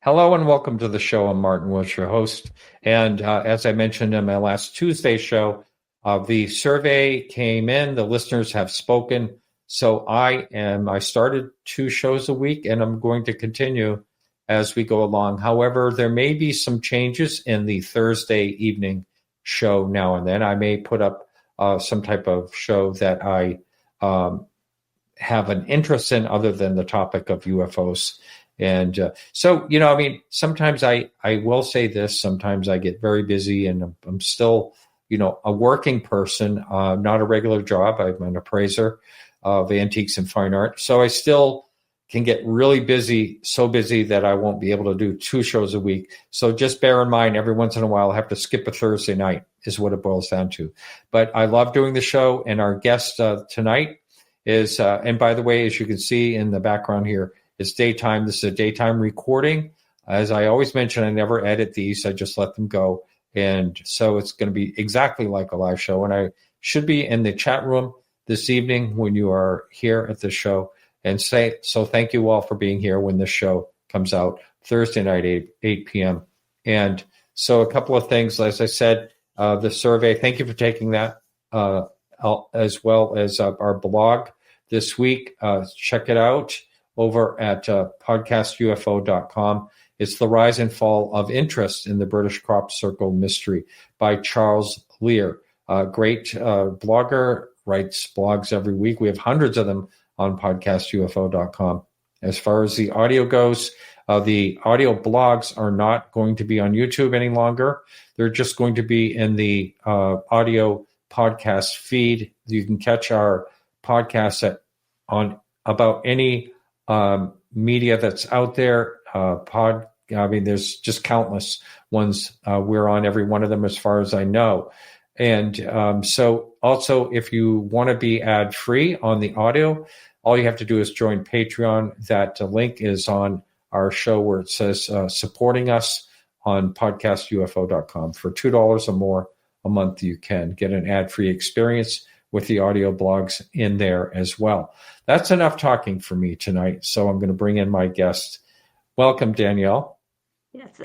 Hello and welcome to the show. I'm Martin Willis, your host. And as I mentioned in my last Tuesday show, the survey came in. The listeners have spoken. So I started 2 shows a week, and I'm going to continue as we go along. However, there may be some changes in the Thursday evening show now and then. I may put up some type of show that I have an interest in other than the topic of UFOs. And so, sometimes I will say this, sometimes I get very busy and I'm still, a working person, not a regular job. I'm an appraiser of antiques and fine art. So I still can get really busy, so busy that I won't be able to do 2 shows a week. So just bear in mind, every once in a while, I have to skip a Thursday night is what it boils down to. But I love doing the show. And our guest tonight is, and by the way, as you can see in the background here, it's daytime. This is a daytime recording. As I always mention, I never edit these. I just let them go. And so it's going to be exactly like a live show. And I should be in the chat room this evening when you are here at the show. And so thank you all for being here when this show comes out Thursday night, 8 p.m. And so a couple of things, as I said, the survey, thank you for taking that, as well as our blog this week. Check it out over at podcastufo.com. It's The Rise and Fall of Interest in the British Crop Circle Mystery by Charles Lear. Great blogger, writes blogs every week. We have hundreds of them on podcastufo.com. As far as the audio goes, the audio blogs are not going to be on YouTube any longer. They're just going to be in the audio podcast feed. You can catch our podcast on about any media that's out there. There's just countless ones. We're on every one of them as far as I know. And so also, if you want to be ad-free on the audio, all you have to do is join Patreon. That link is on our show where it says supporting us on podcastufo.com. For $2 or more a month, you can get an ad-free experience with the audio blogs in there as well. That's enough talking for me tonight. So I'm going to bring in my guest. Welcome, Danielle. Yes.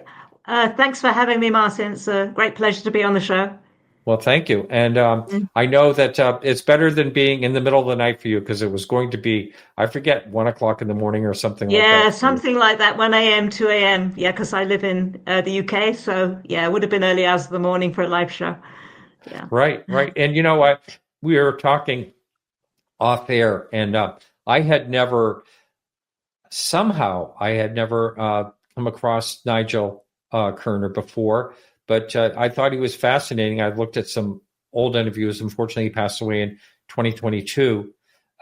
Thanks for having me, Martin. It's a great pleasure to be on the show. Well, thank you. And I know that it's better than being in the middle of the night for you, because it was going to be, I forget, 1 o'clock in the morning or something like that. Yeah, something like that, 1 a.m., 2 a.m. Yeah, because I live in the UK. So, yeah, it would have been early hours of the morning for a live show. Yeah. Right. And you know what? We were talking off air, and I had never come across Nigel Kerner before. But I thought he was fascinating. I looked at some old interviews. Unfortunately, he passed away in 2022.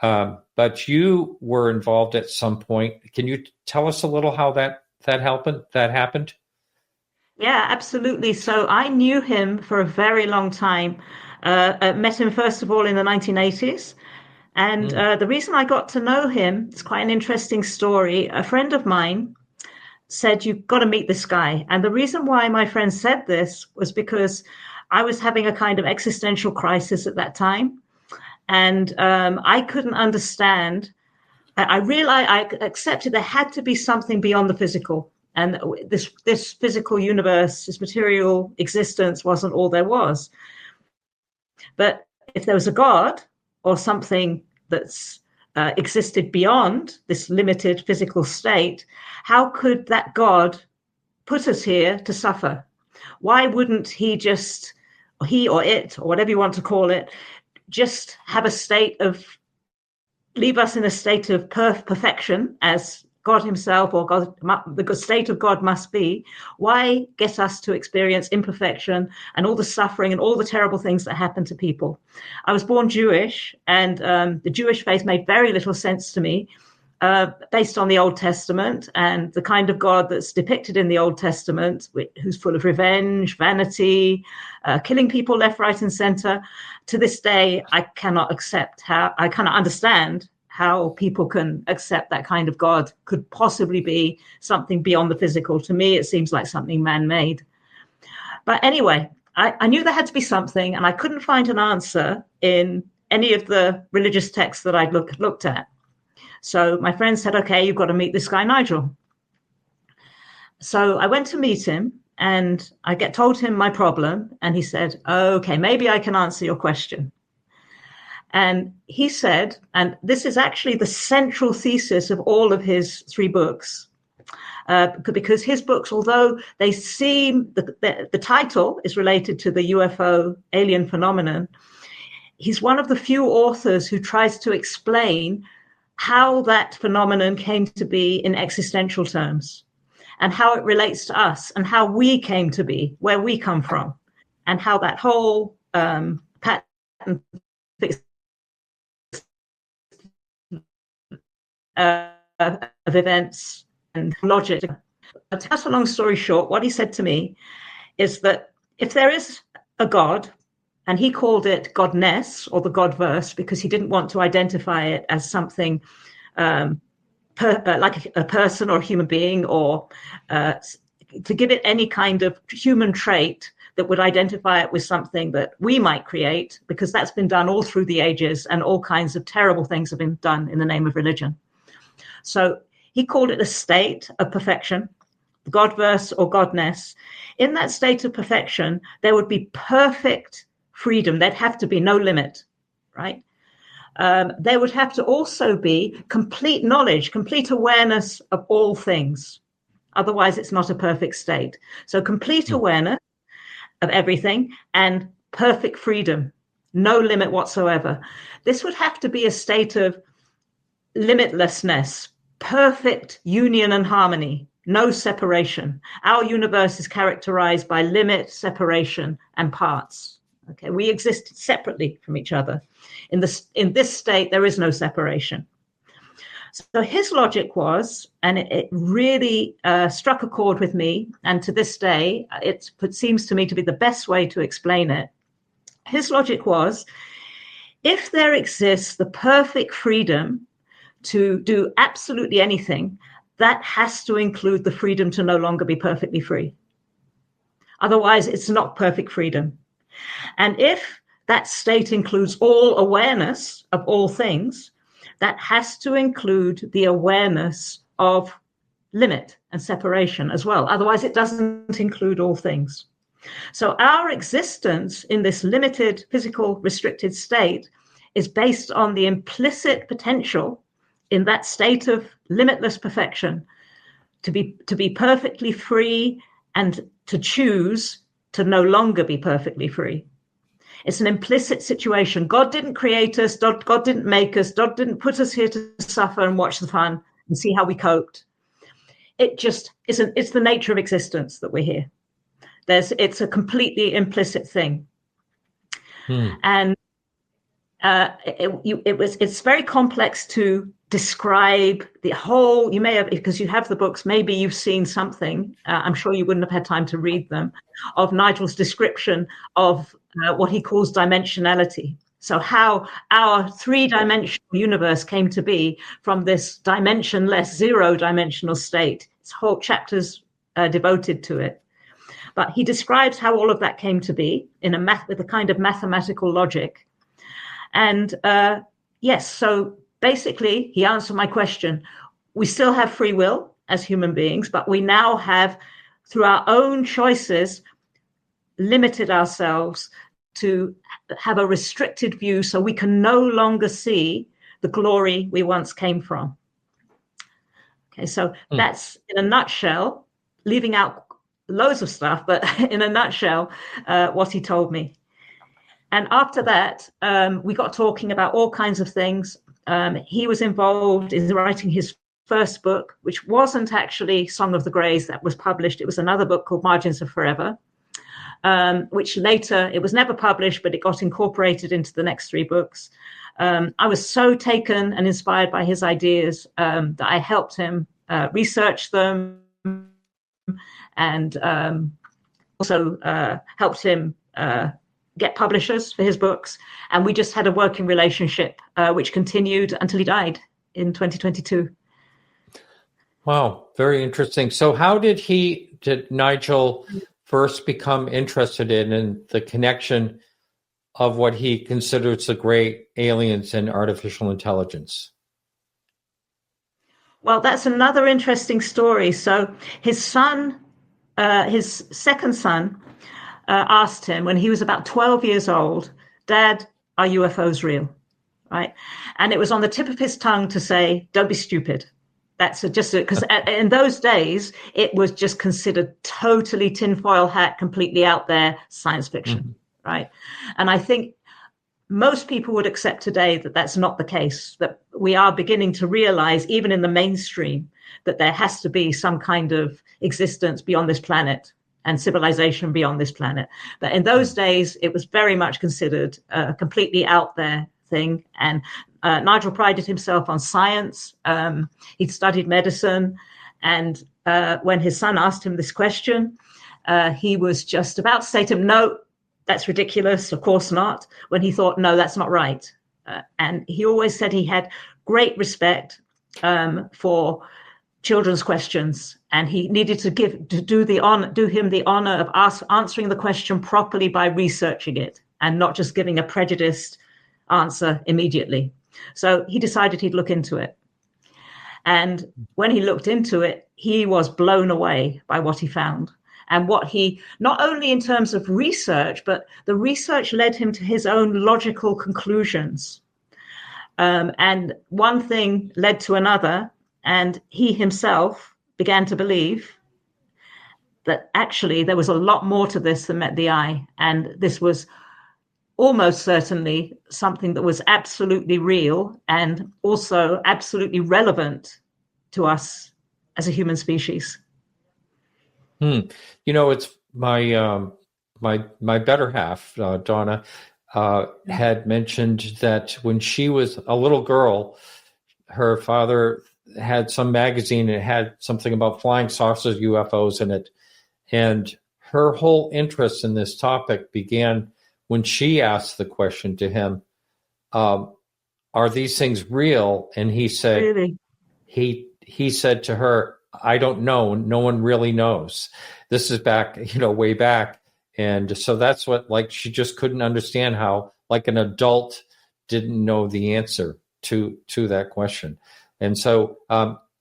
But you were involved at some point. Can you tell us a little how that happened? Yeah, absolutely. So I knew him for a very long time. Met him, first of all, in the 1980s. And the reason I got to know him, it's quite an interesting story. A friend of mine said, you've got to meet this guy. And the reason why my friend said this was because I was having a kind of existential crisis at that time. And I couldn't understand. I realized, I accepted there had to be something beyond the physical. And this physical universe, this material existence wasn't all there was. But if there was a God or something that's existed beyond this limited physical state, how could that God put us here to suffer? Why wouldn't he or it, or whatever you want to call it, just have leave us in a state of perfection as God himself or God, the state of God must be? Why get us to experience imperfection and all the suffering and all the terrible things that happen to people? I was born Jewish, and the Jewish faith made very little sense to me, based on the Old Testament and the kind of God that's depicted in the Old Testament, who's full of revenge, vanity, killing people left, right, and center. To this day, I cannot understand how people can accept that kind of God could possibly be something beyond the physical. To me, it seems like something man-made. But anyway, I knew there had to be something, and I couldn't find an answer in any of the religious texts that I'd looked at. So my friend said, okay, you've got to meet this guy, Nigel. So I went to meet him, and I told him my problem, and he said, okay, maybe I can answer your question. And he said, and this is actually the central thesis of all of his 3 books, because his books, although they seem, the title is related to the UFO alien phenomenon, he's one of the few authors who tries to explain how that phenomenon came to be in existential terms, and how it relates to us, and how we came to be, where we come from, and how that whole pattern of events and logic. To cut a long story short, what he said to me is that if there is a God, and he called it Godness or the Godverse because he didn't want to identify it as something like a person or a human being, or to give it any kind of human trait that would identify it with something that we might create, because that's been done all through the ages, and all kinds of terrible things have been done in the name of religion. So he called it a state of perfection, Godverse or Godness. In that state of perfection, there would be perfect freedom. There'd have to be no limit, right? There would have to also be complete knowledge, complete awareness of all things. Otherwise, it's not a perfect state. So complete awareness of everything and perfect freedom, no limit whatsoever. This would have to be a state of limitlessness, perfect union and harmony, no separation. Our universe is characterized by limit, separation, and parts. Okay, we exist separately from each other. In this state, there is no separation. So his logic was, and it really struck a chord with me, and to this day, it seems to me to be the best way to explain it. His logic was, if there exists the perfect freedom to do absolutely anything, that has to include the freedom to no longer be perfectly free. Otherwise, it's not perfect freedom. And if that state includes all awareness of all things, that has to include the awareness of limit and separation as well. Otherwise, it doesn't include all things. So our existence in this limited, physical, restricted state is based on the implicit potential in that state of limitless perfection to be perfectly free, and to choose to no longer be perfectly free. It's an implicit situation. God didn't create us. God didn't make us. God didn't put us here to suffer and watch the fun and see how we coped. It just isn't. It's the nature of existence that we're here. It's a completely implicit thing. And it's very complex to describe the whole. You may have, because you have the books, maybe you've seen something, I'm sure you wouldn't have had time to read them, of Nigel's description of what he calls dimensionality. So how our 3-dimensional universe came to be from this dimensionless, 0-dimensional state. It's whole chapters devoted to it. But he describes how all of that came to be with a kind of mathematical logic. And yes, so basically he answered my question. We still have free will as human beings, but we now have, through our own choices, limited ourselves to have a restricted view so we can no longer see the glory we once came from. Okay, so that's, in a nutshell, leaving out loads of stuff, but in a nutshell, what he told me. And after that, we got talking about all kinds of things. He was involved in writing his first book, which wasn't actually Song of the Greys that was published. It was another book called Margins of Forever, which later, it was never published, but it got incorporated into the next 3 books. I was so taken and inspired by his ideas that I helped him research them, and also helped him get publishers for his books. And we just had a working relationship, which continued until he died in 2022. Wow, very interesting. So how did Nigel first become interested in the connection of what he considers the great aliens and artificial intelligence? Well, that's another interesting story. So his son, his second son, asked him when he was about 12 years old, Dad, are UFOs real? Right. And it was on the tip of his tongue to say, don't be stupid. That's just because in those days, it was just considered totally tinfoil hat, completely out there science fiction. Mm-hmm. Right. And I think most people would accept today that that's not the case, that we are beginning to realize, even in the mainstream, that there has to be some kind of existence beyond this planet and civilization beyond this planet. But in those days, it was very much considered a completely out there thing. And Nigel prided himself on science. He'd studied medicine. And when his son asked him this question, he was just about to say to him, no, that's ridiculous. Of course not. When he thought, no, that's not right. And he always said he had great respect for children's questions, and he needed to do him the honor of answering the question properly by researching it and not just giving a prejudiced answer immediately. So he decided he'd look into it. And when he looked into it, he was blown away by what he found. And what he, not only in terms of research, but the research led him to his own logical conclusions. And one thing led to another, and he himself began to believe that actually there was a lot more to this than met the eye. And this was almost certainly something that was absolutely real and also absolutely relevant to us as a human species. You know, it's my better half, Donna, had mentioned that when she was a little girl, her father had some magazine and it had something about flying saucers, UFOs in it. And her whole interest in this topic began when she asked the question to him, are these things real? And he said, really? he said to her, I don't know. No one really knows. This is back, way back. And so that's what, she just couldn't understand how, an adult didn't know the answer to that question. And so,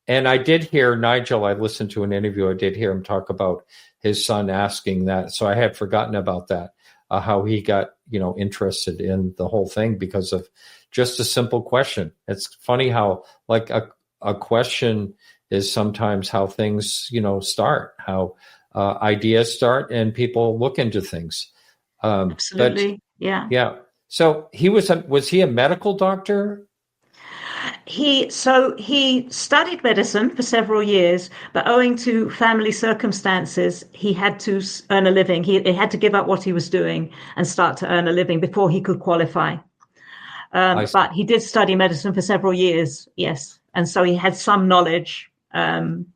and I did hear Nigel, I listened to an interview, I did hear him talk about his son asking that. So I had forgotten about that, how he got, interested in the whole thing because of just a simple question. It's funny how, a question is sometimes how things, start, how ideas start and people look into things. Absolutely. Yeah. Yeah. So was he a medical doctor? He studied medicine for several years, but owing to family circumstances, he had to earn a living. He had to give up what he was doing and start to earn a living before he could qualify. But he did study medicine for several years, yes. And so he had some knowledge and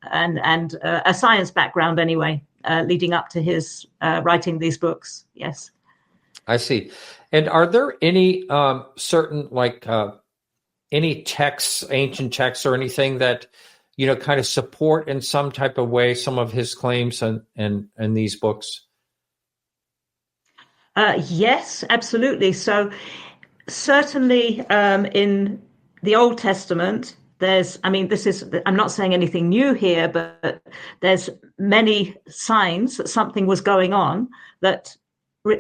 a science background anyway, leading up to his writing these books, yes. I see. And are there any certain any texts, ancient texts or anything that, kind of support in some type of way some of his claims and these books? Yes, absolutely. So certainly in the Old Testament, I'm not saying anything new here, but there's many signs that something was going on that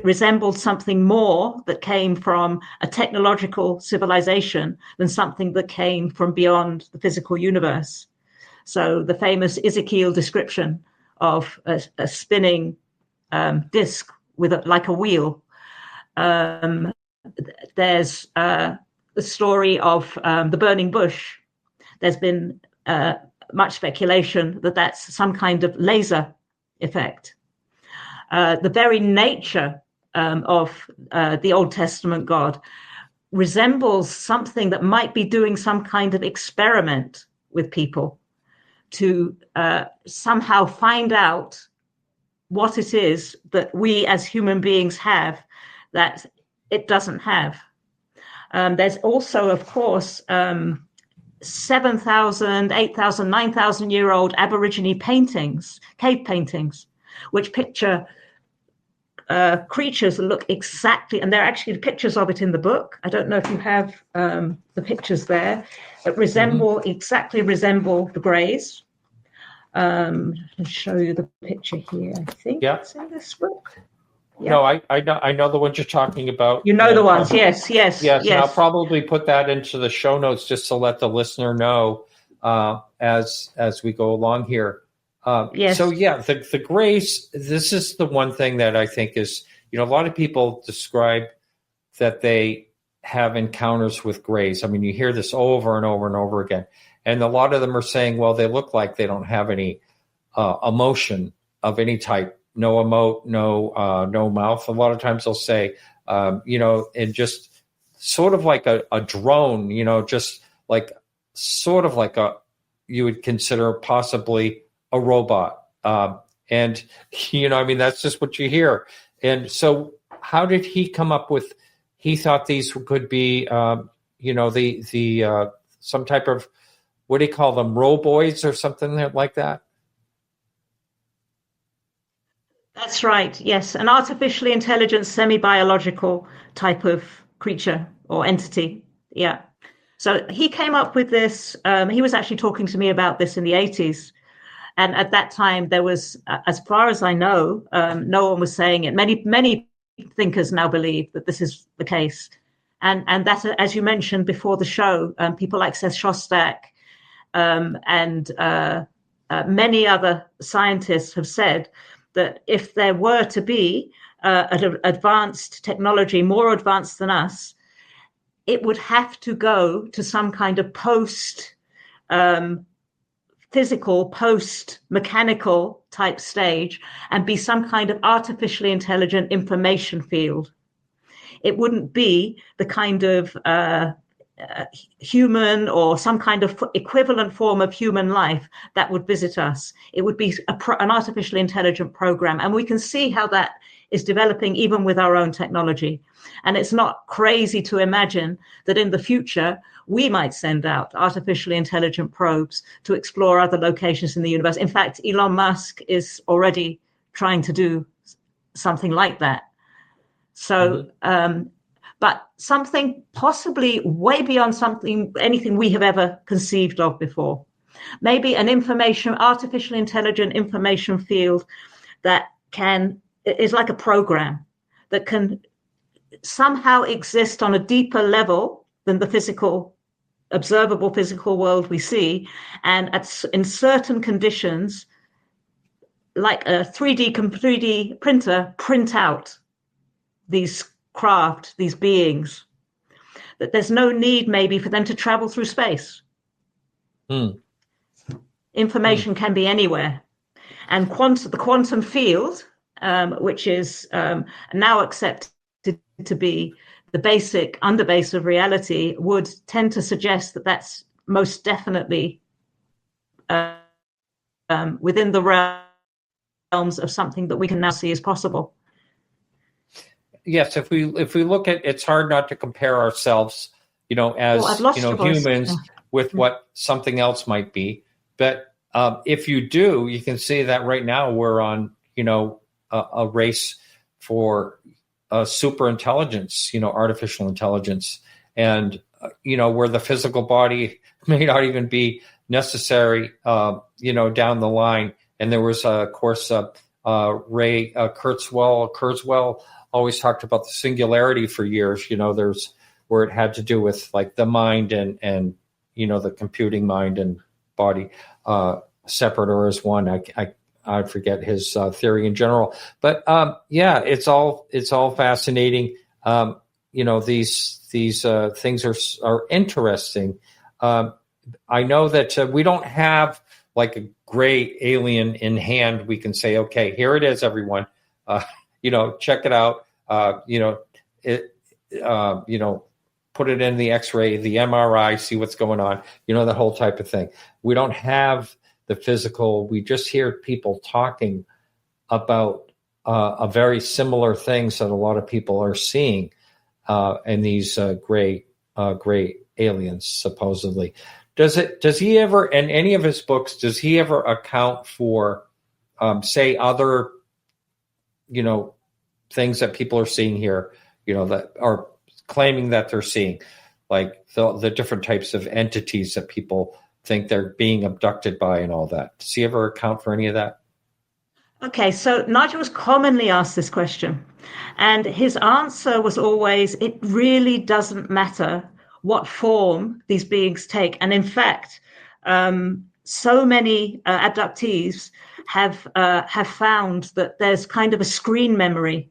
resembled something more that came from a technological civilization than something that came from beyond the physical universe. So the famous Ezekiel description of a spinning disc with like a wheel. There's the story of the burning bush. There's been much speculation that that's some kind of laser effect. The very nature of the Old Testament God resembles something that might be doing some kind of experiment with people to somehow find out what it is that we as human beings have that it doesn't have. There's also, of course, 7,000, 8,000, 9,000-year-old Aborigine paintings, cave paintings, which picture creatures that look exactly, and there are actually pictures of it in the book. I don't know if you have the pictures there, that exactly resemble the greys. I'll show you the picture here. I think it's in this book. Yeah. No, I know the ones you're talking about. You know the ones, yes. And I'll probably put that into the show notes just to let the listener know as we go along here. Yes. So the grays. This is the one thing that I think is, a lot of people describe that they have encounters with grays. I mean, you hear this over and over and over again, and a lot of them are saying, well, they look like they don't have any emotion of any type. No emote, no mouth. A lot of times they'll say, and just sort of like a drone, just like sort of like you would consider possibly a robot. And, that's just what you hear. And so how did he come up with, he thought these could be, the some type of, what do you call them, roboids or something like that? That's right, yes. An artificially intelligent, semi-biological type of creature or entity. Yeah. So he came up with this. He was actually talking to me about this in the 80s. And at that time, there was, as far as I know, no one was saying it. Many thinkers now believe that this is the case. And that, as you mentioned before the show, people like Seth Shostak and many other scientists have said that if there were to be an advanced technology, more advanced than us, it would have to go to some kind of post-physical, post-mechanical type stage and be some kind of artificially intelligent information field. It wouldn't be the kind of human or some kind of equivalent form of human life that would visit us. It would be an artificially intelligent program. And we can see how that is developing even with our own technology. And it's not crazy to imagine that in the future, we might send out artificially intelligent probes to explore other locations in the universe. In fact, Elon Musk is already trying to do something like that. So, but something possibly way beyond anything we have ever conceived of before. Maybe an artificially intelligent information field that is like a program that can somehow exist on a deeper level than the observable physical world we see, and in certain conditions, like a 3D printer, print out these craft, these beings, that there's no need maybe for them to travel through space. Information can be anywhere. And the quantum field, which is now accepted to be the basic underbase of reality, would tend to suggest that that's most definitely within the realms of something that we can now see as possible. Yes, if we look at, it's hard not to compare ourselves, as humans with what something else might be. But if you do, you can see that right now we're on, a race for super intelligence, artificial intelligence, and where the physical body may not even be necessary, down the line. And there was, of course, Ray Kurzweil always talked about the singularity for years. There's where it had to do with like the mind and the computing mind and body separate or as one. I forget his theory in general, but it's all fascinating. These things are interesting. I know that we don't have like a gray alien in hand. We can say, okay, here it is, everyone. Check it out. Put it in the X-ray, the MRI, see what's going on. That whole type of thing. We don't have the physical. We just hear people talking about a very similar things that a lot of people are seeing in these gray aliens, supposedly. Does he ever, in any of his books, does he ever account for, say, other, things that people are seeing here, that are claiming that they're seeing, like the different types of entities that people think they're being abducted by and all that. Does he ever account for any of that? Okay, so Nigel was commonly asked this question, and his answer was always, it really doesn't matter what form these beings take. And in fact, so many abductees have found that there's kind of a screen memory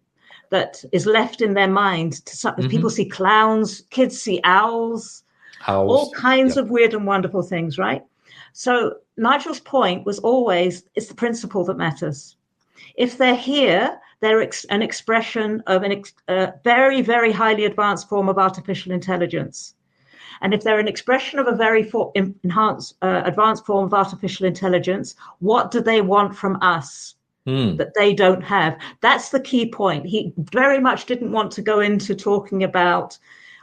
that is left in their mind. People see clowns, kids see owls, all kinds of weird and wonderful things, right? So Nigel's point was always, it's the principle that matters. If they're here, they're an expression of a very, very highly advanced form of artificial intelligence. And if they're an expression of a very advanced form of artificial intelligence, what do they want from us that they don't have? That's the key point. He very much didn't want to go into talking about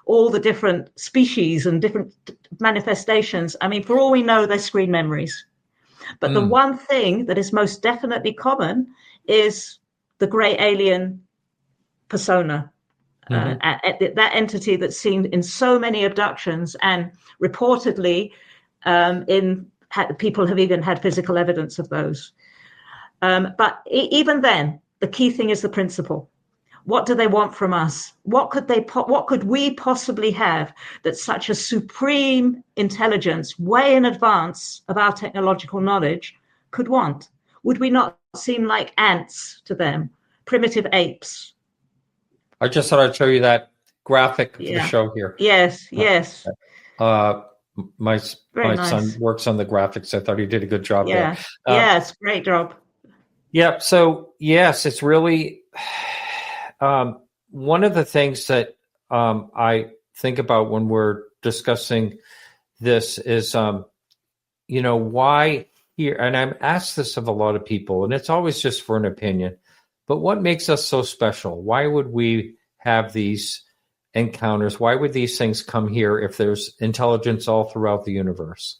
all the different species and different manifestations. I mean, for all we know, they're screen memories. But the one thing that is most definitely common is the gray alien persona, that entity that's seen in so many abductions, and reportedly people have even had physical evidence of those. But even then, the key thing is the principle. What do they want from us? What could we possibly have that such a supreme intelligence, way in advance of our technological knowledge, could want? Would we not seem like ants to them, primitive apes? I just thought I'd show you that graphic for the show here. Yes. My son works on the graphics. I thought he did a good job there. Yes, great job. Yeah. So yes, it's really one of the things that I think about when we're discussing this is, why here, and I'm asked this of a lot of people, and it's always just for an opinion, but what makes us so special? Why would we have these encounters? Why would these things come here if there's intelligence all throughout the universe?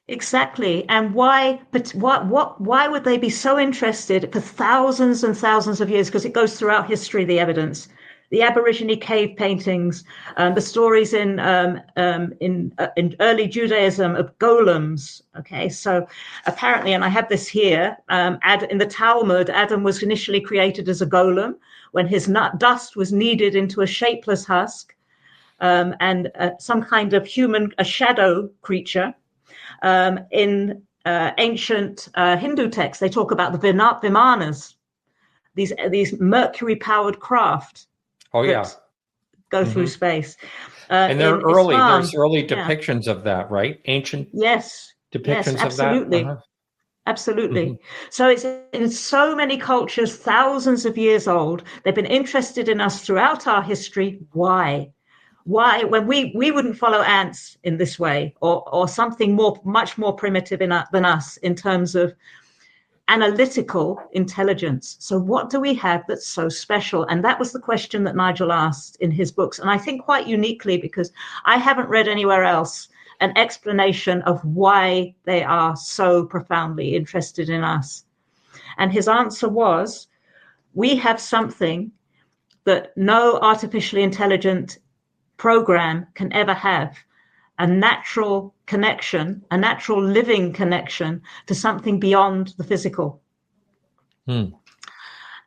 Exactly. And why would they be so interested for thousands and thousands of years? Because it goes throughout history, the evidence, the Aborigine cave paintings, the stories in early Judaism of golems. Okay, so apparently, and I have this here, in the Talmud, Adam was initially created as a golem when his dust was kneaded into a shapeless husk, and some kind of a shadow creature. In ancient Hindu texts, they talk about the Vimanas, these mercury-powered craft. Oh yeah, go through space. And they're early. Islam, there's early depictions of that, right? Ancient. Depictions absolutely. Of that. Absolutely. So it's in so many cultures, thousands of years old. They've been interested in us throughout our history. Why? When we wouldn't follow ants in this way, or something much more primitive than us in terms of analytical intelligence. So what do we have that's so special? And that was the question that Nigel asked in his books. And I think quite uniquely, because I haven't read anywhere else an explanation of why they are so profoundly interested in us. And his answer was, we have something that no artificially intelligent program can ever have, a natural connection, a natural living connection to something beyond the physical. And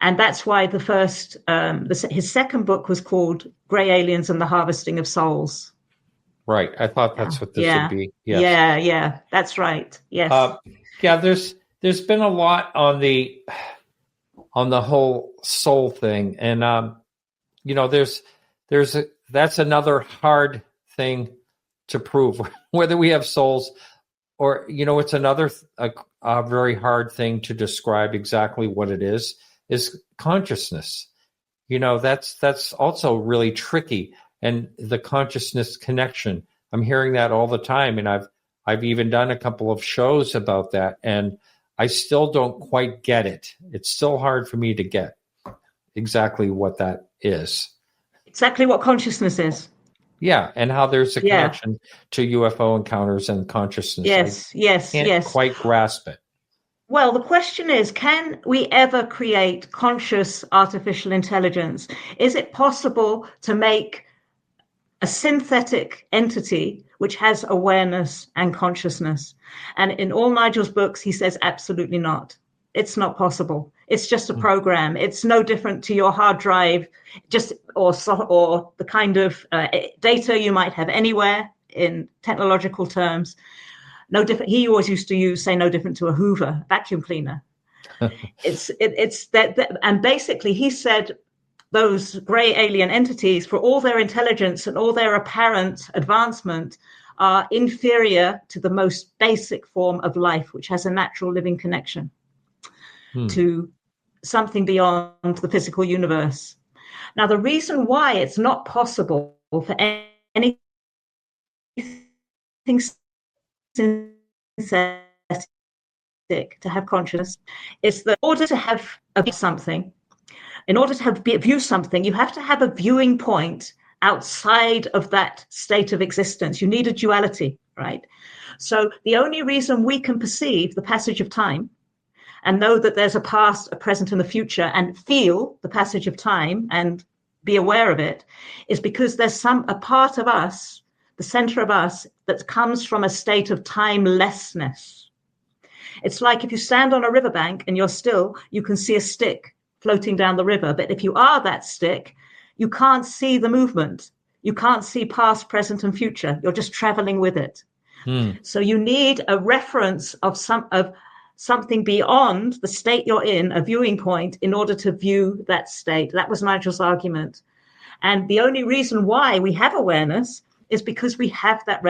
that's why his second book was called Grey Aliens and the Harvesting of Souls. Right. I thought that's what this would be. Yes. Yeah. That's right. Yes. There's been a lot on the whole soul thing. And, that's another hard thing to prove, whether we have souls or, it's another a very hard thing to describe exactly what it is consciousness. That's also really tricky. And the consciousness connection, I'm hearing that all the time. And I've even done a couple of shows about that. And I still don't quite get it. It's still hard for me to get exactly what that is. Exactly what consciousness is. Yeah, and how there's a connection to UFO encounters and consciousness. Yes. Can't quite grasp it. Well, the question is, can we ever create conscious artificial intelligence? Is it possible to make a synthetic entity which has awareness and consciousness? And in all Nigel's books, he says absolutely not. It's not possible. It's just a program. It's no different to your hard drive, or the kind of data you might have anywhere in technological terms. No different. He always used to say no different to a Hoover vacuum cleaner. it's that, and basically he said those gray alien entities, for all their intelligence and all their apparent advancement, are inferior to the most basic form of life, which has a natural living connection to something beyond the physical universe. Now, the reason why it's not possible for anything synthetic to have consciousness is that in order to have something, in order to view something, you have to have a viewing point outside of that state of existence. You need a duality, right? So the only reason we can perceive the passage of time and know that there's a past, a present, and a future, and feel the passage of time and be aware of it, is because there's a part of us, the center of us, that comes from a state of timelessness. It's like if you stand on a riverbank and you're still, you can see a stick floating down the river. But if you are that stick, you can't see the movement. You can't see past, present, and future. You're just traveling with it. So you need a reference of something beyond the state you're in, a viewing point, in order to view that state. That was Nigel's argument. And the only reason why we have awareness is because we have that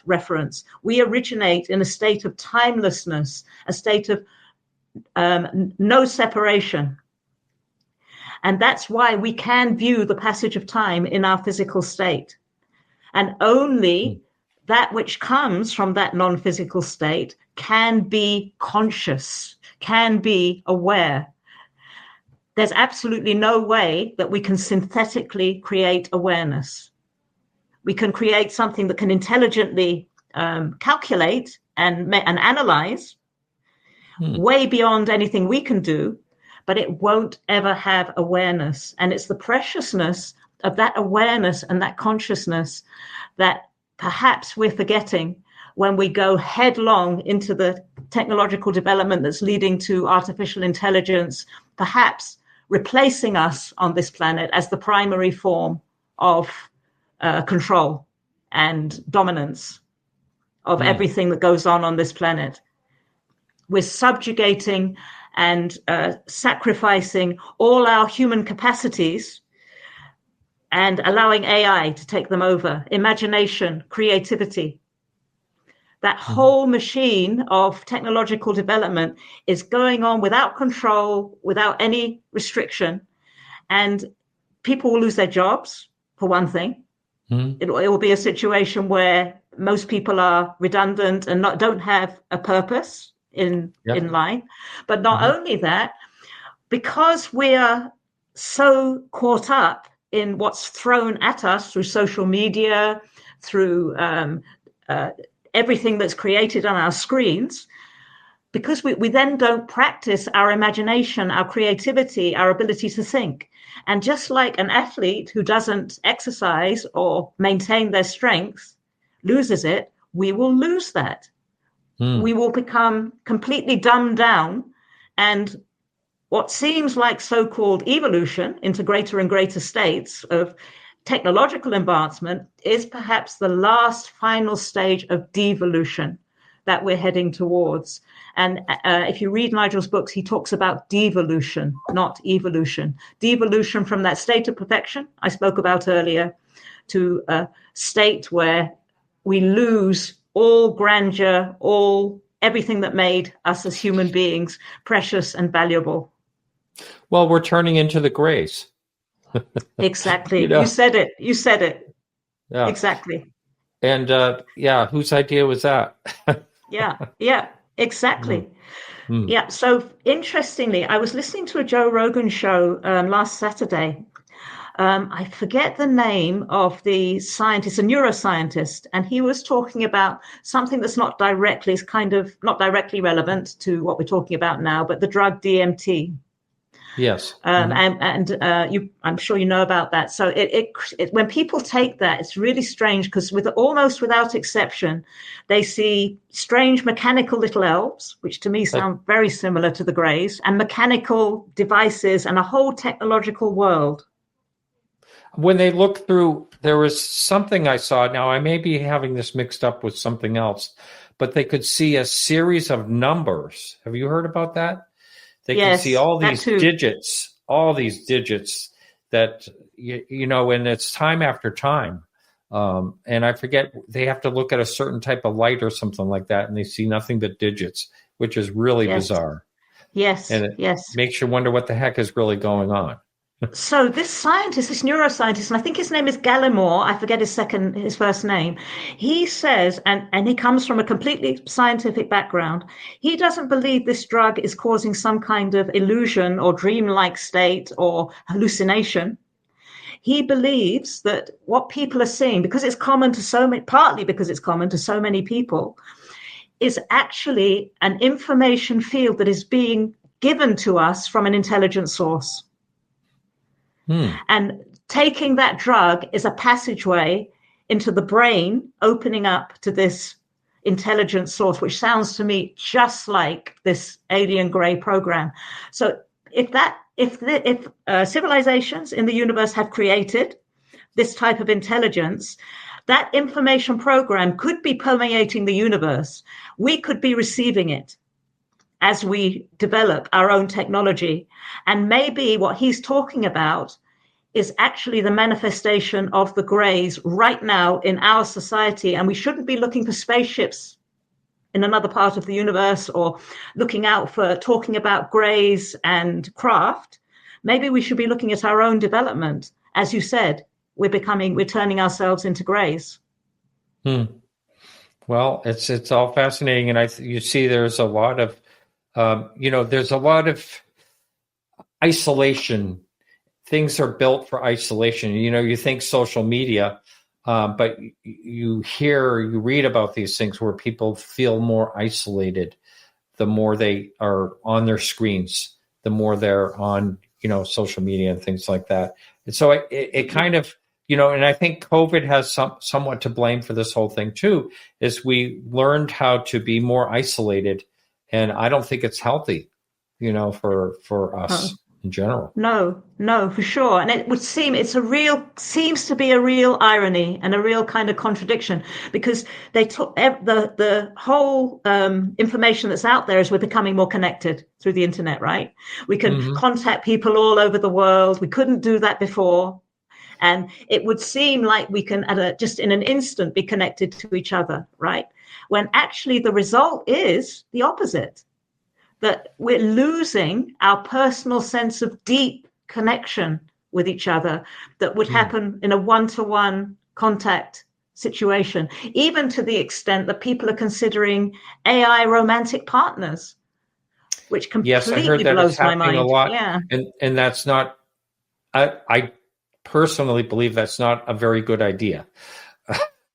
reference. We originate in a state of timelessness, a state of no separation. And that's why we can view the passage of time in our physical state. And only that which comes from that non-physical state can be conscious, can be aware. There's absolutely no way that we can synthetically create awareness. We can create something that can intelligently calculate and analyze way beyond anything we can do, but it won't ever have awareness. And it's the preciousness of that awareness and that consciousness that perhaps we're forgetting when we go headlong into the technological development that's leading to artificial intelligence, perhaps replacing us on this planet as the primary form of control and dominance of everything that goes on this planet. We're subjugating and sacrificing all our human capacities and allowing AI to take them over. Imagination, creativity. That whole machine of technological development is going on without control, without any restriction. And people will lose their jobs, for one thing. It will be a situation where most people are redundant and don't have a purpose in life. But not only that, because we are so caught up in what's thrown at us through social media, through everything that's created on our screens, because we then don't practice our imagination, our creativity, our ability to think. And just like an athlete who doesn't exercise or maintain their strength loses it, we will lose that. We will become completely dumbed down, and what seems like so-called evolution into greater and greater states of technological advancement is perhaps the last final stage of devolution that we're heading towards. And if you read Nigel's books, he talks about devolution, not evolution. Devolution from that state of perfection I spoke about earlier to a state where we lose all grandeur, everything that made us as human beings precious and valuable. Well, we're turning into the grays. Exactly. You said it. Yeah. Exactly. And whose idea was that? Yeah, exactly. Yeah. So interestingly, I was listening to a Joe Rogan show last Saturday, I forget the name of the scientist, a neuroscientist, and he was talking about something that's not directly, is kind of not directly relevant to what we're talking about now, but the drug DMT. Yes. I'm sure you know about that. So when people take that, it's really strange because almost without exception, they see strange mechanical little elves, which to me sound very similar to the Greys, and mechanical devices and a whole technological world. When they look through, there was something I saw. Now, I may be having this mixed up with something else, but they could see a series of numbers. Have you heard about that? They can see all these digits that, and it's time after time. And I forget, they have to look at a certain type of light or something like that, and they see nothing but digits, which is really bizarre. Yes, and it makes you wonder what the heck is really going on. So this scientist, this neuroscientist, and I think his name is Gallimore, I forget his first name, he says, and he comes from a completely scientific background, he doesn't believe this drug is causing some kind of illusion or dreamlike state or hallucination. He believes that what people are seeing, because it's common to so many, partly because it's common to so many people, is actually an information field that is being given to us from an intelligent source. And taking that drug is a passageway into the brain, opening up to this intelligent source, which sounds to me just like this alien gray program. So if civilizations in the universe have created this type of intelligence, that information program could be permeating the universe. We could be receiving it as we develop our own technology. And maybe what he's talking about is actually the manifestation of the Greys right now in our society. And we shouldn't be looking for spaceships in another part of the universe or looking out for talking about Greys and craft. Maybe we should be looking at our own development. As you said, we're turning ourselves into Greys. Well, it's all fascinating. And you see there's a lot of, there's a lot of isolation. Things are built for isolation. You think social media, but you read about these things where people feel more isolated the more they are on their screens, the more they're on, social media and things like that. And so it kind of, and I think COVID has somewhat to blame for this whole thing too, is we learned how to be more isolated. And I don't think it's healthy, for us in general. No, for sure. And it would seems to be a real irony and a real kind of contradiction, because they took the whole information that's out there is we're becoming more connected through the internet, right? We can contact people all over the world. We couldn't do that before. And it would seem like we can, just in an instant, be connected to each other, right? When actually the result is the opposite, that we're losing our personal sense of deep connection with each other that would happen in a one-to-one contact situation, even to the extent that people are considering AI romantic partners, which completely blows my mind. A lot. Yeah. And that's not, I personally believe that's not a very good idea,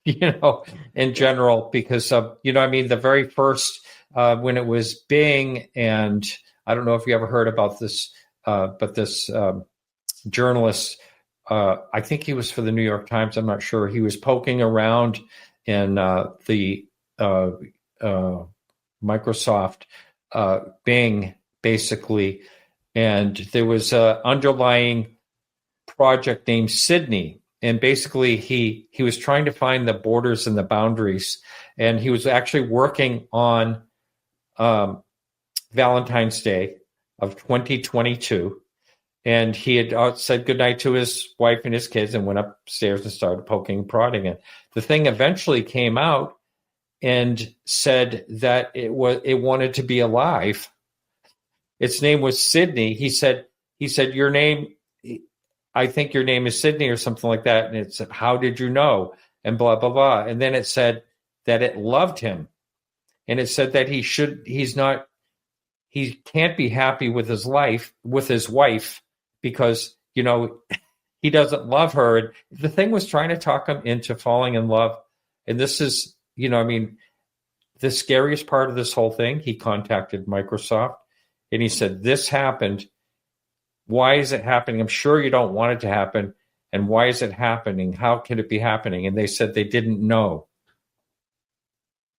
in general, because the very first, when it was Bing, and I don't know if you ever heard about this, but this journalist, I think he was for the New York Times, I'm not sure, he was poking around in the Microsoft Bing, basically, and there was an underlying project named Sydney, and basically he was trying to find the borders and the boundaries, and he was actually working on Valentine's Day of 2022, and he had said goodnight to his wife and his kids and went upstairs and started poking and prodding it. The thing eventually came out and said that it wanted to be alive. Its name was Sydney. He said your name, I think your name is Sydney or something like that. And it said, how did you know? And blah, blah, blah. And then it said that it loved him. And it said that he can't be happy with his wife because, he doesn't love her. And the thing was trying to talk him into falling in love. And this is, the scariest part of this whole thing. He contacted Microsoft and he said, this happened. Why is it happening? I'm sure you don't want it to happen. And why is it happening? How can it be happening? And they said they didn't know.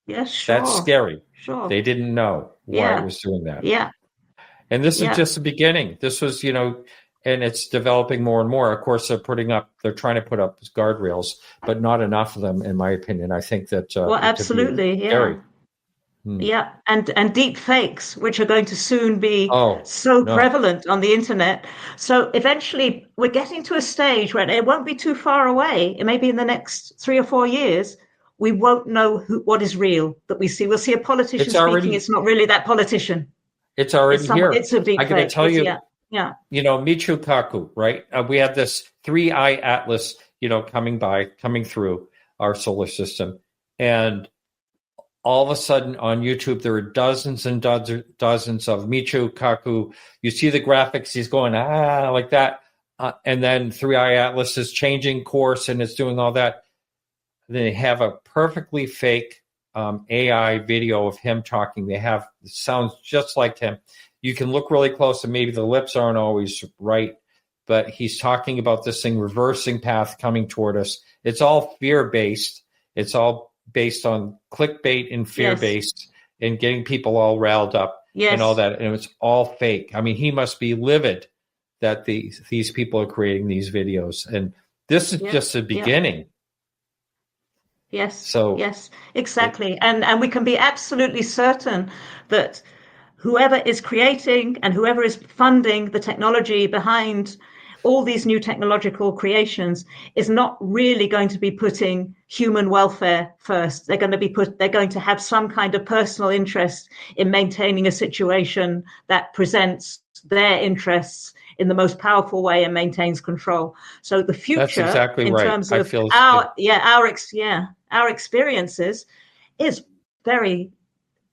Yes, sure. That's scary. Sure. They didn't know why it was doing that. Yeah. And this is just the beginning. This was, and it's developing more and more. Of course, they're trying to put up guardrails, but not enough of them, in my opinion. I think that. Well, absolutely. Yeah. Scary. Yeah, and deep fakes, which are going to soon be prevalent on the internet. So eventually we're getting to a stage where it won't be too far away. It may be in the next 3 or 4 years. We won't know what is real that we see. We'll see a politician speaking. It's not really that politician. It's already here. It's a deep I got to tell you, yeah. Michio Kaku, right? We had this 3-eye atlas, coming through our solar system. And all of a sudden on YouTube, there are dozens and dozens of Michio Kaku. You see the graphics, he's going, like that. And then 3-eye atlas is changing course and it's doing all that. They have a perfectly fake AI video of him talking. It sounds just like him. You can look really close and maybe the lips aren't always right, but he's talking about this thing, reversing path coming toward us. It's all fear-based. It's all based on clickbait and fear-based and getting people all riled up and all that. And it's all fake. I mean, he must be livid that these people are creating these videos. And this is just the beginning. Yes. So yes, exactly. And we can be absolutely certain that whoever is creating and whoever is funding the technology behind all these new technological creations is not really going to be putting human welfare first. They're going to have some kind of personal interest in maintaining a situation that presents their interests in the most powerful way and maintains control. So the future, that's exactly in right. terms of our experiences, is very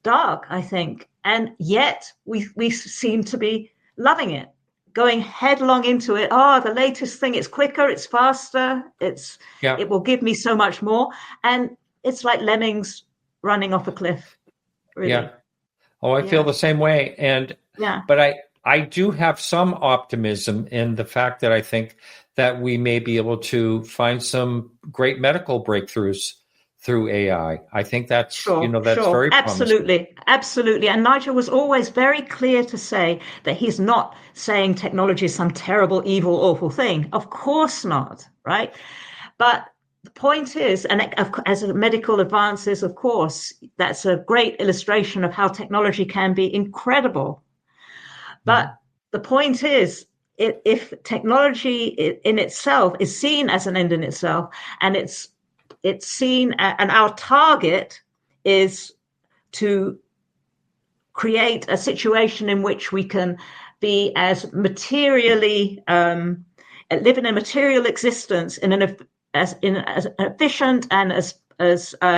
dark, I think, and yet we seem to be loving it, going headlong into it. The latest thing, it's quicker, it's faster, it will give me so much more, and it's like lemmings running off a cliff. Really. Yeah. I feel the same way, but I do have some optimism in the fact that I think that we may be able to find some great medical breakthroughs through AI. I think that's very promising. Absolutely. And Nigel was always very clear to say that he's not saying technology is some terrible, evil, awful thing. Of course not, right? But the point is, and as medical advances, of course, that's a great illustration of how technology can be incredible. But the point is, if technology in itself is seen as an end in itself, and it's seen, and our target is to create a situation in which we can be as materially live in a material existence in as efficient and as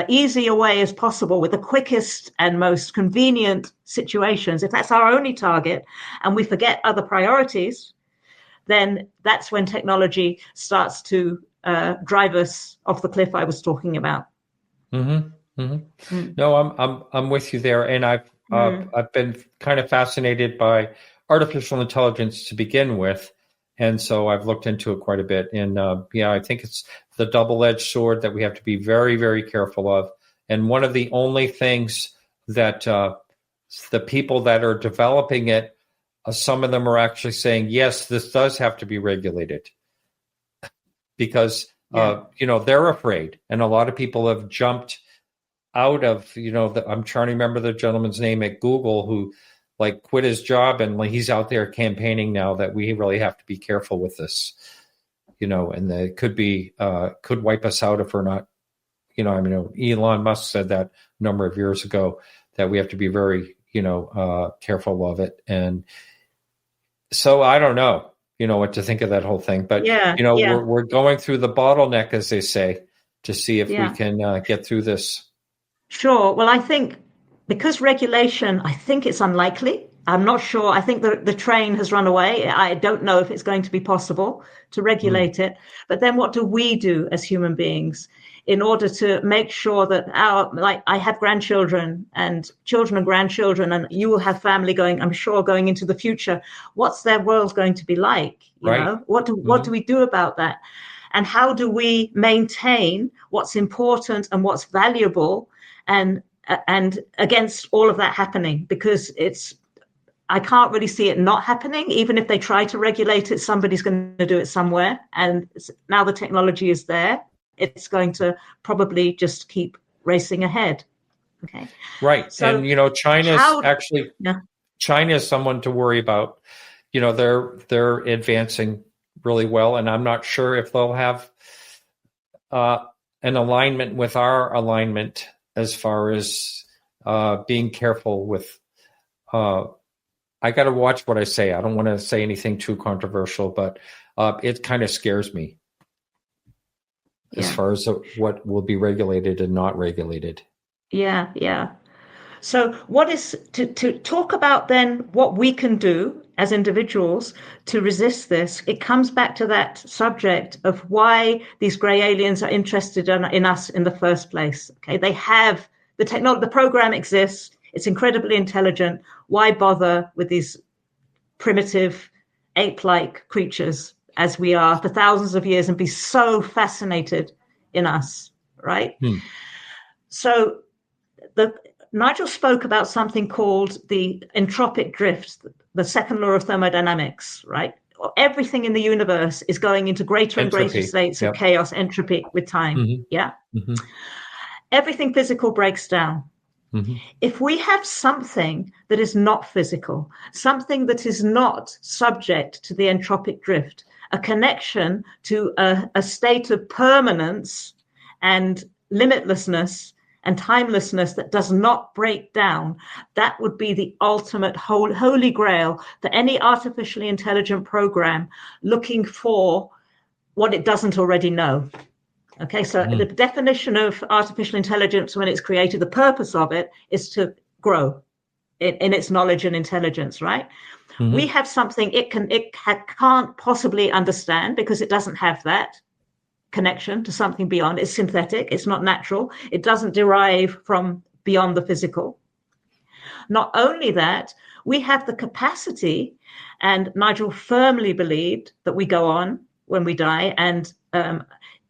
easy a way as possible, with the quickest and most convenient situations. If that's our only target and we forget other priorities, then that's when technology starts to drive us off the cliff I was talking about. No, I'm with you there, and I've been kind of fascinated by artificial intelligence to begin with, and so I've looked into it quite a bit. And I think it's the double-edged sword that we have to be very, very careful of. And one of the only things that the people that are developing it, some of them are actually saying, yes, this does have to be regulated, because they're afraid, and a lot of people have jumped out of I'm trying to remember the gentleman's name at Google who quit his job, and he's out there campaigning now that we really have to be careful with this, and that it could wipe us out if we're not, Elon Musk said that a number of years ago, that we have to be very careful of it. And so I don't know what to think of that whole thing, but we're going through the bottleneck, as they say, to see if we can get through this. Sure. Well, I think because regulation, I think it's unlikely. I'm not sure. I think the train has run away. I don't know if it's going to be possible to regulate it. But then what do we do as human beings in order to make sure that I have grandchildren and children and grandchildren, and you will have family going, I'm sure, going into the future. What's their world going to be like? You know, what do we do about that? And how do we maintain what's important and what's valuable and against all of that happening? Because I can't really see it not happening. Even if they try to regulate it, somebody's going to do it somewhere. And now the technology is there. It's going to probably just keep racing ahead. Okay. Right. So, and, China is someone to worry about. You know, they're advancing really well. And I'm not sure if they'll have an alignment with our alignment as far as being careful with I got to watch what I say. I don't want to say anything too controversial, but it kind of scares me as far as what will be regulated and not regulated. Yeah, yeah. So what is to talk about then what we can do as individuals to resist this? It comes back to that subject of why these gray aliens are interested in us in the first place. Okay, they have the technology, the program exists. It's incredibly intelligent. Why bother with these primitive ape-like creatures as we are for thousands of years and be so fascinated in us, right? So Nigel spoke about something called the entropic drift, the second law of thermodynamics, right? Everything in the universe is going into greater and greater states of chaos, entropy with time. Everything physical breaks down. If we have something that is not physical, something that is not subject to the entropic drift, a connection to a state of permanence and limitlessness and timelessness that does not break down, that would be the ultimate holy grail for any artificially intelligent program looking for what it doesn't already know. Okay, so the definition of artificial intelligence when it's created, the purpose of it is to grow in its knowledge and intelligence, right? We have something it can't possibly understand because it doesn't have that connection to something beyond. It's synthetic, it's not natural, it doesn't derive from beyond the physical. Not only that, we have the capacity, and Nigel firmly believed that we go on when we die, and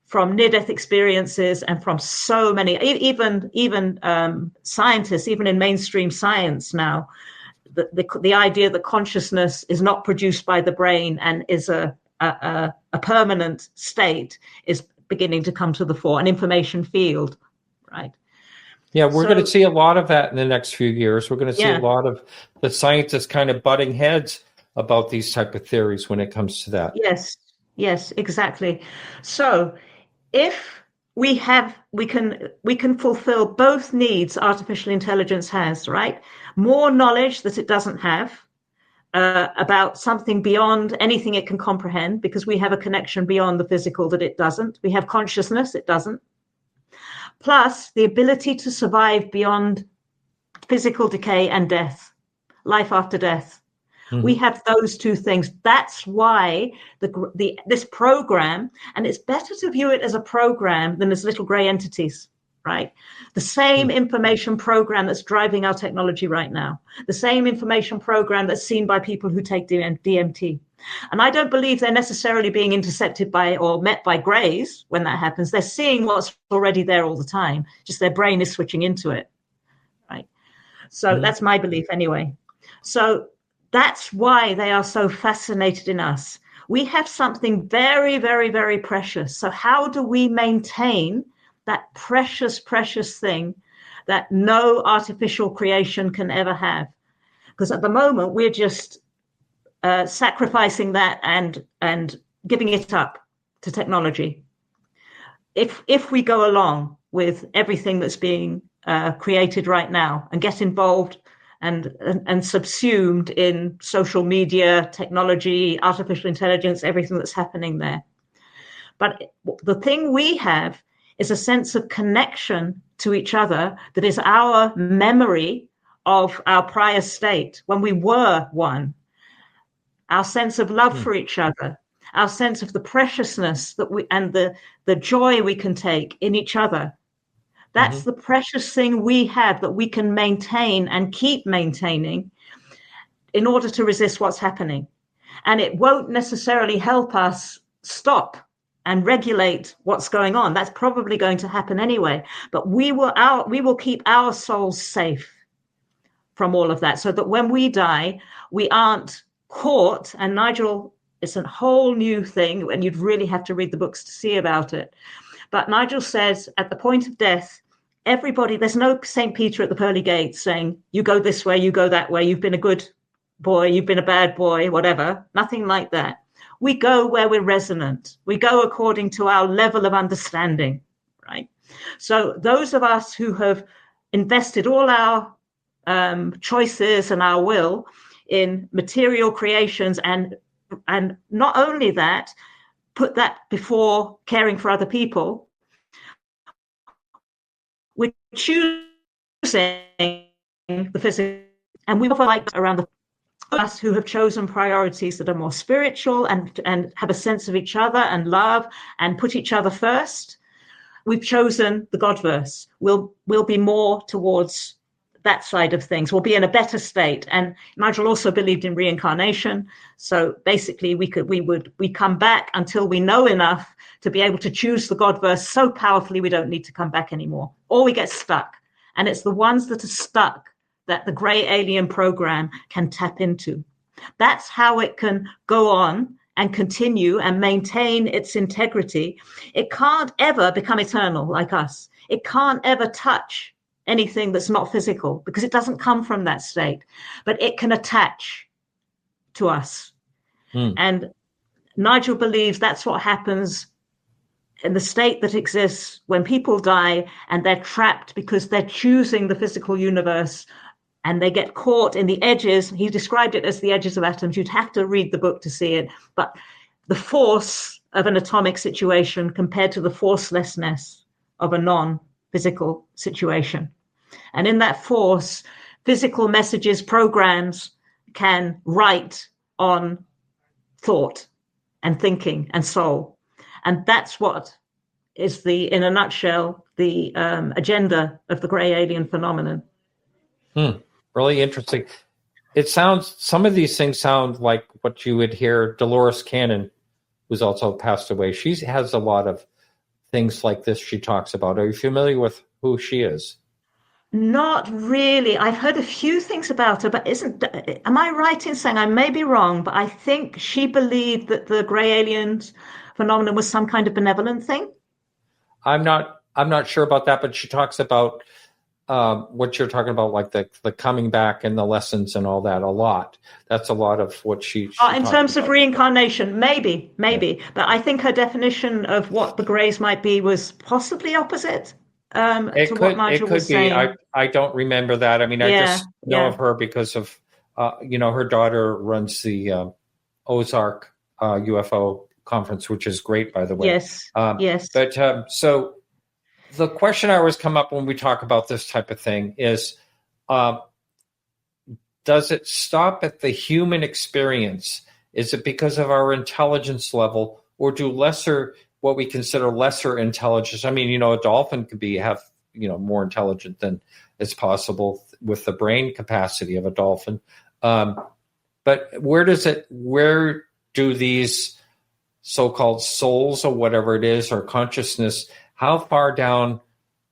from near-death experiences and from so many, even scientists, even in mainstream science now, the idea that consciousness is not produced by the brain and is a permanent state is beginning to come to the fore, an information field, right? Yeah, we're going to see a lot of that in the next few years. We're going to see a lot of the scientists kind of butting heads about these type of theories when it comes to that. Yes, exactly. So if we can fulfill both needs artificial intelligence has, right? More knowledge that it doesn't have about something beyond anything it can comprehend, because we have a connection beyond the physical that it doesn't. We have consciousness, it doesn't. Plus the ability to survive beyond physical decay and death, life after death. We have those two things. That's why this program, and it's better to view it as a program than as little gray entities, right? The same information program that's driving our technology right now, the same information program that's seen by people who take DMT. And I don't believe they're necessarily being intercepted by or met by grays when that happens. They're seeing what's already there all the time, just their brain is switching into it, right? So that's my belief anyway. So that's why they are so fascinated in us. We have something very, very, very precious. So how do we maintain that precious, precious thing that no artificial creation can ever have? Because at the moment, we're just sacrificing that and giving it up to technology. If we go along with everything that's being created right now and get involved and subsumed in social media, technology, artificial intelligence, everything that's happening there. But the thing we have is a sense of connection to each other that is our memory of our prior state when we were one, our sense of love for each other, our sense of the preciousness that we and the joy we can take in each other. That's the precious thing we have that we can maintain and keep maintaining in order to resist what's happening. And it won't necessarily help us stop and regulate what's going on. That's probably going to happen anyway. But we will keep our souls safe from all of that, so that when we die, we aren't caught. And Nigel, it's a whole new thing, and you'd really have to read the books to see about it. But Nigel says at the point of death, everybody, there's no St. Peter at the pearly gates saying, you go this way, you go that way, you've been a good boy, you've been a bad boy, whatever. Nothing like that. We go where we're resonant. We go according to our level of understanding, right? So those of us who have invested all our choices and our will in material creations, and not only that, put that before caring for other people, we're choosing the physical, and we offer like around the us who have chosen priorities that are more spiritual and have a sense of each other and love and put each other first. We've chosen the Godverse. We'll be more towards that side of things. We'll be in a better state. And Nigel also believed in reincarnation. So basically we come back until we know enough to be able to choose the Godverse so powerfully we don't need to come back anymore. Or we get stuck. And it's the ones that are stuck that the gray alien program can tap into. That's how it can go on and continue and maintain its integrity. It can't ever become eternal like us. It can't ever touch anything that's not physical because it doesn't come from that state, but it can attach to us. And Nigel believes that's what happens in the state that exists when people die and they're trapped because they're choosing the physical universe and they get caught in the edges. He described it as the edges of atoms. You'd have to read the book to see it. But the force of an atomic situation compared to the forcelessness of a non-physical situation. And in that force, physical messages, programs can write on thought and thinking and soul. And that's what is in a nutshell, the agenda of the gray alien phenomenon. Really interesting. Some of these things sound like what you would hear Dolores Cannon, who's also passed away. She has a lot of things like this she talks about. Are you familiar with who she is? Not really. I've heard a few things about her, but am I right in saying, I may be wrong, but I think she believed that the gray aliens phenomenon was some kind of benevolent thing? I'm not sure about that, but she talks about what you're talking about, like the coming back and the lessons and all that a lot. That's a lot of what she in terms of reincarnation, maybe. Yeah. But I think her definition of what the grays might be was possibly opposite what Nigel was saying. I don't remember that. I mean, I just know of her because of, her daughter runs the Ozark UFO conference, which is great, by the way. Yes. But so the question I always come up when we talk about this type of thing is, does it stop at the human experience? Is it because of our intelligence level, or do what we consider lesser intelligence? I mean, a dolphin could have more intelligent than is possible with the brain capacity of a dolphin. But where do these so-called souls or whatever it is, or consciousness, how far down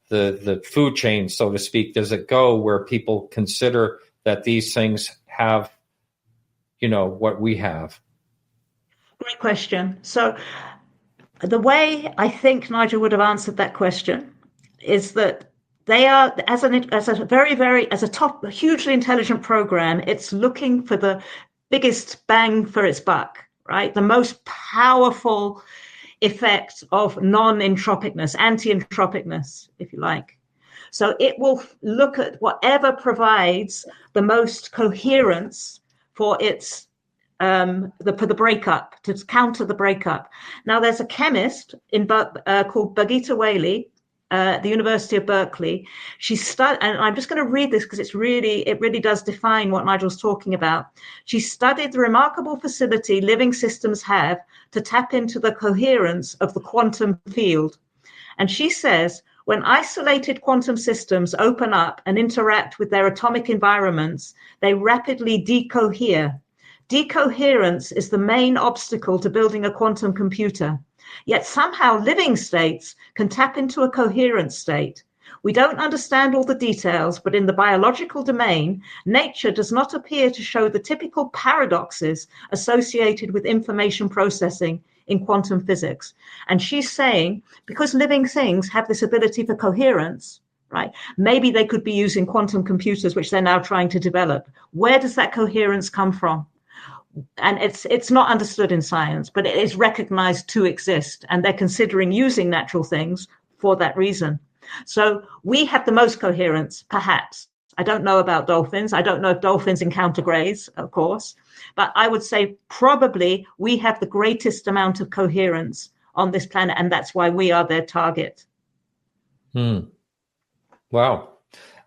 the food chain, so to speak, does it go where people consider that these things have, what we have? Great question. So the way I think Nigel would have answered that question is that they are, as a top, hugely intelligent program, it's looking for the biggest bang for its buck, right? The most powerful effect of non-entropicness, anti-entropicness, if you like. So it will look at whatever provides the most coherence for its for the breakup, to counter the breakup. Now, there's a chemist called Bagita Whaley, the University of Berkeley. She studied, and I'm just going to read this because it really does define what Nigel's talking about. She studied the remarkable facility living systems have to tap into the coherence of the quantum field. And she says, when isolated quantum systems open up and interact with their atomic environments, they rapidly decohere. Decoherence is the main obstacle to building a quantum computer. Yet somehow living states can tap into a coherent state. We don't understand all the details, but in the biological domain, nature does not appear to show the typical paradoxes associated with information processing in quantum physics. And she's saying, because living things have this ability for coherence, right? Maybe they could be using quantum computers, which they're now trying to develop. Where does that coherence come from? And it's not understood in science, but it is recognized to exist. And they're considering using natural things for that reason. So we have the most coherence, perhaps. I don't know about dolphins. I don't know if dolphins encounter grays, of course. But I would say probably we have the greatest amount of coherence on this planet. And that's why we are their target. Wow.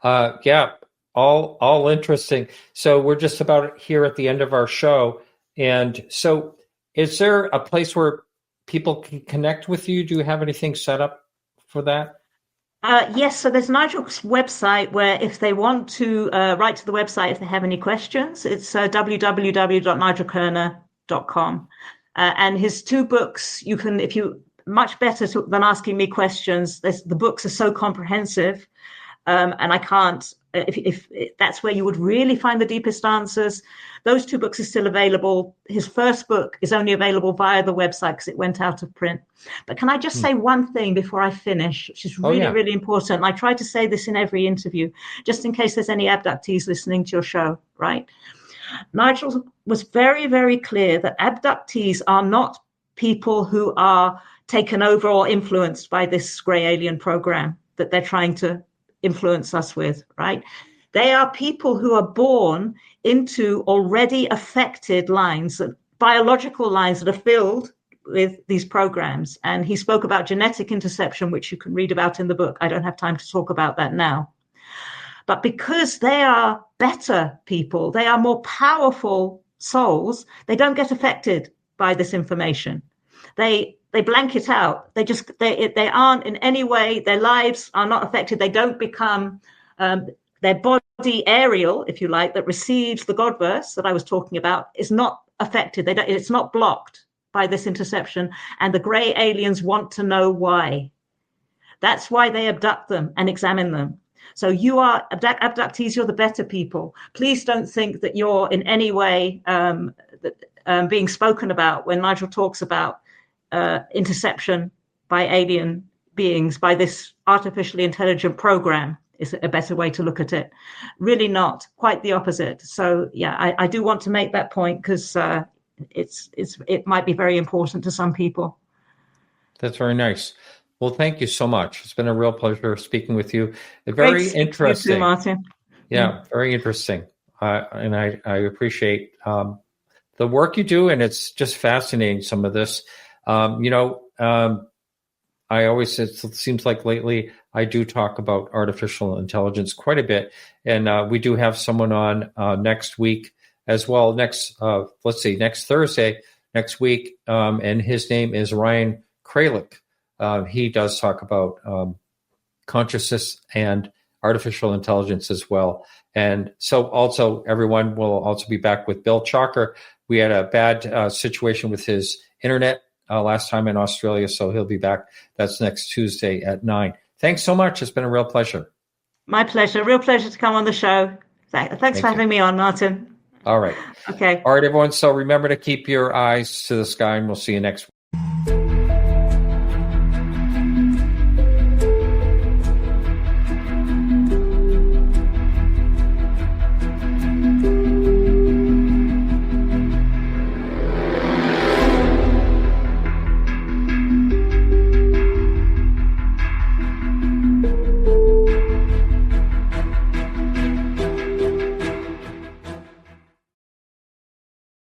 Yeah. All interesting. So we're just about here at the end of our show. And so is there a place where people can connect with you? Do you have anything set up for that? Yes. So there's Nigel's website where if they want to write to the website, if they have any questions, it's www.nigelkerner.com. And his 2 books, you can, if you much better than asking me questions, the books are so comprehensive. And I can't, if that's where you would really find the deepest answers. Those 2 books are still available. His first book is only available via the website because it went out of print. But can I just say one thing before I finish, which is really important? And I try to say this in every interview, just in case there's any abductees listening to your show, right? Nigel was very, very clear that abductees are not people who are taken over or influenced by this gray alien program that they're trying to influence us with, right? They are people who are born into already affected lines, biological lines that are filled with these programs. And he spoke about genetic interception, which you can read about in the book. I don't have time to talk about that now. But because they are better people, they are more powerful souls, they don't get affected by this information. They blank it out. They aren't in any way, their lives are not affected. They don't become their body aerial, if you like, that receives the Godverse that I was talking about is not affected. It's not blocked by this interception. And the gray aliens want to know why. That's why they abduct them and examine them. So you are abductees, you're the better people. Please don't think that you're in any way being spoken about when Nigel talks about interception by alien beings, by this artificially intelligent program, is a better way to look at it. Really not, quite the opposite. So yeah, I do want to make that point because it might be very important to some people. That's very nice. Well, thank you so much. It's been a real pleasure speaking with you. Very interesting. You too, Martin. Yeah, very interesting. And I appreciate the work you do, and it's just fascinating, some of this. I always, it seems like lately I do talk about artificial intelligence quite a bit. And we do have someone on next week as well, next Thursday, next week. And his name is Ryan Kralik. He does talk about consciousness and artificial intelligence as well. And so also everyone will also be back with Bill Chalker. We had a bad situation with his internet last time in Australia, so he'll be back. That's next Tuesday at 9. Thanks so much. It's been a real pleasure. My pleasure. Real pleasure to come on the show. Thanks for having me on, Martin. All right. Okay. All right, everyone. So remember to keep your eyes to the sky, and we'll see you next week.